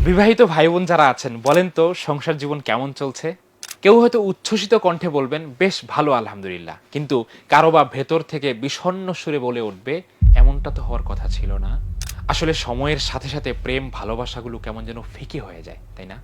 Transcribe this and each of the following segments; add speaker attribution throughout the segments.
Speaker 1: বিবাহিত ভাই বোন যারা আছেন বলেন তো সংসার জীবন কেমন চলছে? কেউ হয়তো উচ্ছ্বসিত কণ্ঠে বলবেন বেশ ভালো আলহামদুলিল্লাহ, কিন্তু কারো বা ভেতর থেকে বিষণ্ণ সুরে বলে উঠবে এমনটা তো হওয়ার কথা ছিল না। আসলে সময়ের সাথে সাথে প্রেম ভালোবাসাগুলো কেমন যেন ফিকে হয়ে যায়, তাই না?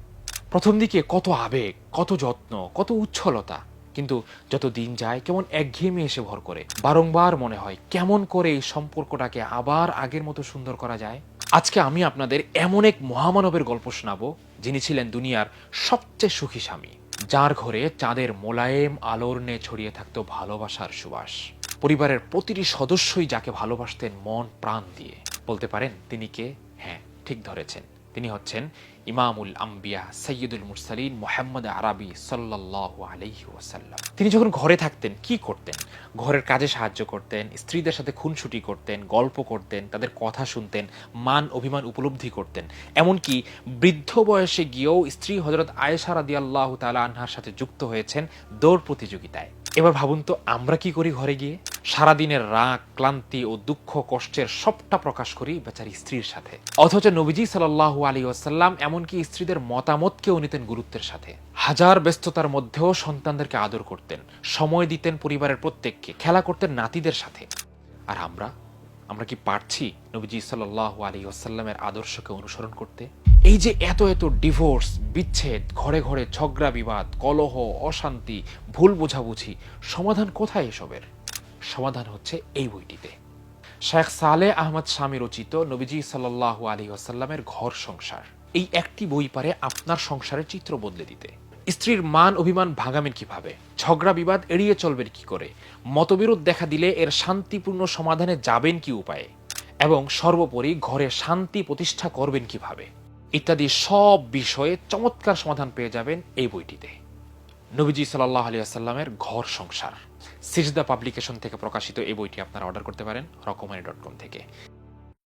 Speaker 1: প্রথম দিকে কত আবেগ, কত যত্ন, কত উচ্ছলতা, কিন্তু যত দিন যায় কেমন একঘেয়েমি এসে ভর করে। বারংবার মনে হয় কেমন করে এই সম্পর্কটাকে আবার আগের মতো সুন্দর করা যায়। আজকে আমি আপনাদের এমন এক মহামানবের গল্প শোনাবো যিনি ছিলেন দুনিয়ার সবচেয়ে সুখী স্বামী, যার ঘরে চাঁদের মোলায়েম আলোর নে ছড়িয়ে থাকতো ভালোবাসার সুবাস। পরিবারের প্রতিটি সদস্যই যাকে ভালোবাসতেন মন প্রাণ দিয়ে। বলতে পারেন তিনি কে? হ্যাঁ, ঠিক ধরেছেন, তিনি হচ্ছেন ইমামুল আম্বিয়া সৈয়দুল মুরসালিন মুহাম্মদ আরবি সাল্লাল্লাহু আলাইহি ওয়াসাল্লাম। তিনি যখন ঘরে থাকতেন কি করতেন? ঘরের কাজে সাহায্য করতেন, স্ত্রীদের সাথে খুনসুটি করতেন, গল্প করতেন, তাদের কথা শুনতেন, মান অভিমান উপলব্ধি করতেন। এমনকি বৃদ্ধ বয়সে গিয়েও স্ত্রী হযরত আয়েশা রাদিয়াল্লাহু তাআলা আনহার সাথে যুক্ত হয়েছেন দৌড় প্রতিযোগিতায়। এবার ভাবুন তো আমরা কি করি ঘরে গিয়ে? সারাদিনের রাগ, ক্লান্তি ও দুঃখ কষ্টের সবটা প্রকাশ করি বেচারি স্ত্রীর সাথে। অথচ নবীজি সাল্লাল্লাহু আলাইহি ওয়াসাল্লাম এমনকি স্ত্রীদের মতামতকেও নিতেন গুরুত্বের সাথে। হাজার ব্যস্ততার মধ্যেও সন্তানদেরকে আদর করতেন, সময় দিতেন পরিবারের প্রত্যেককে, খেলা করতেন নাতিদের সাথে। আর আমরা কি পারছি নবীজি সাল্লাল্লাহু আলাইহি ওয়াসাল্লামের আদর্শকে অনুসরণ করতে? এই যে এত এত ডিভোর্স, বিচ্ছেদ, ঘরে ঘরে ঝগড়া বিবাদ, কলহ, অশান্তি, ভুল বোঝাবুঝি, সমাধান কোথায় এসবের? সমাধান হচ্ছে এই বইটিতে। শেখ সালেহ আহমদ শামী রচিত নবীজি সাল্লাল্লাহু আলাইহি ওয়াসাল্লামের ঘর সংসার। এই একটি বই পারে আপনার সংসারের চিত্র বদলে দিতে। স্ত্রীর মান অভিমান ভাঙাবেন কিভাবে, ঝগড়া বিবাদ এড়িয়ে চলবেন কি করে, মতবিরোধ দেখা দিলে এর শান্তিপূর্ণ সমাধানে যাবেন কি উপায়ে, এবং সর্বোপরি ঘরে শান্তি প্রতিষ্ঠা করবেন কিভাবে, ইত্যাদি সব বিষয়ে চমৎকার সমাধান পেয়ে যাবেন এই বইটিতে। নবীজি সাল্লাল্লাহু আলাইহি ওয়াসাল্লামের ঘর সংসার। সিজদা পাবলিকেশন থেকে প্রকাশিত এই বইটি আপনারা অর্ডার করতে পারেন রকমারি.com থেকে।